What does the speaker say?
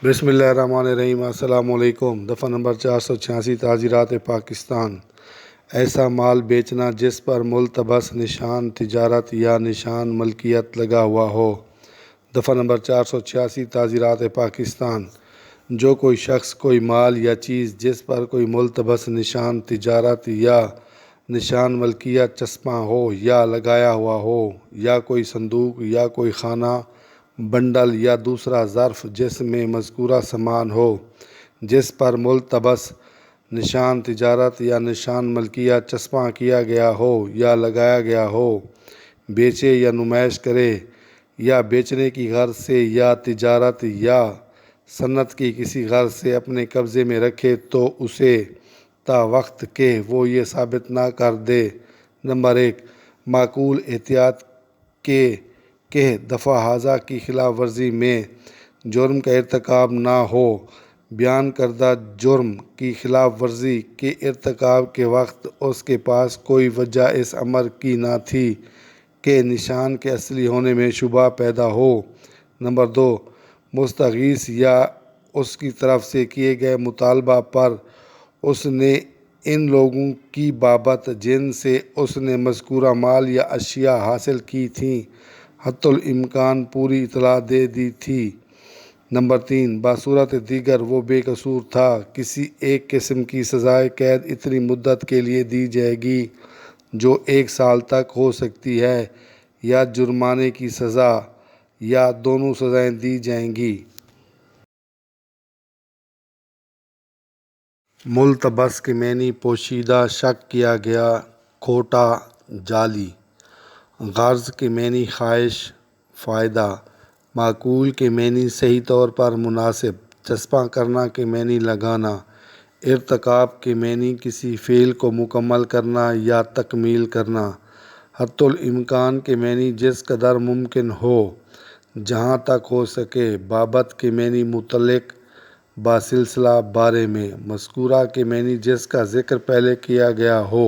بسم اللہ الرحمن الرحیم۔ السلام علیکم۔ دفعہ نمبر 486 تعزیرات پاکستان۔ ایسا مال بیچنا جس پر ملتبس نشان تجارت یا نشان ملکیت لگا ہوا ہو۔ دفعہ نمبر 486 تعزیرات پاکستان۔ جو کوئی شخص کوئی مال یا چیز جس پر کوئی ملتبس نشان تجارت یا نشان ملکیت چسپاں ہو یا لگایا ہوا ہو، یا کوئی صندوق یا کوئی خانہ بنڈل یا دوسرا ظرف جس میں مذکورہ سامان ہو جس پر ملتبس نشان تجارت یا نشان ملکیت چسپاں کیا گیا ہو یا لگایا گیا ہو، بیچے یا نمائش کرے یا بیچنے کی غرض سے یا تجارت یا صنعت کی کسی غرض سے اپنے قبضے میں رکھے تو اسے تا وقت کہ وہ یہ ثابت نہ کر دے: نمبر 1، معقول احتیاط کے کہ دفعہ ھذا کی خلاف ورزی میں جرم کا ارتکاب نہ ہو۔ بیان کردہ جرم کی خلاف ورزی کے ارتکاب کے وقت اس کے پاس کوئی وجہ اس امر کی نہ تھی کہ نشان کے اصلی ہونے میں شبہ پیدا ہو۔ نمبر 2، مستغیث یا اس کی طرف سے کیے گئے مطالبہ پر اس نے ان لوگوں کی بابت جن سے اس نے مذکورہ مال یا اشیاء حاصل کی تھیں حتی الامکان پوری اطلاع دے دی تھی۔ نمبر 3، بصورت دیگر وہ بے قصور تھا۔ کسی ایک قسم کی سزائے قید اتنی مدت کے لیے دی جائے گی جو 1 سال تک ہو سکتی ہے، یا جرمانے کی سزا، یا دونوں سزائیں دی جائیں گی۔ ملتبس کے معنی: پوشیدہ، شک کیا گیا، کھوٹا، جعلی۔ غرض کے معنی: خواہش، فائدہ۔ معقول کے معنی: صحیح طور پر مناسب۔ چسپاں کرنا کے معنی: لگانا۔ ارتکاب کے معنی: کسی فعل کو مکمل کرنا یا تکمیل کرنا۔ حتی الامکان کے معنی: جس قدر ممکن ہو، جہاں تک ہو سکے۔ بابت کے معنی: متعلق، بسلسلہ، بارے میں۔ مذکورہ کے معنی: جس کا ذکر پہلے کیا گیا ہو۔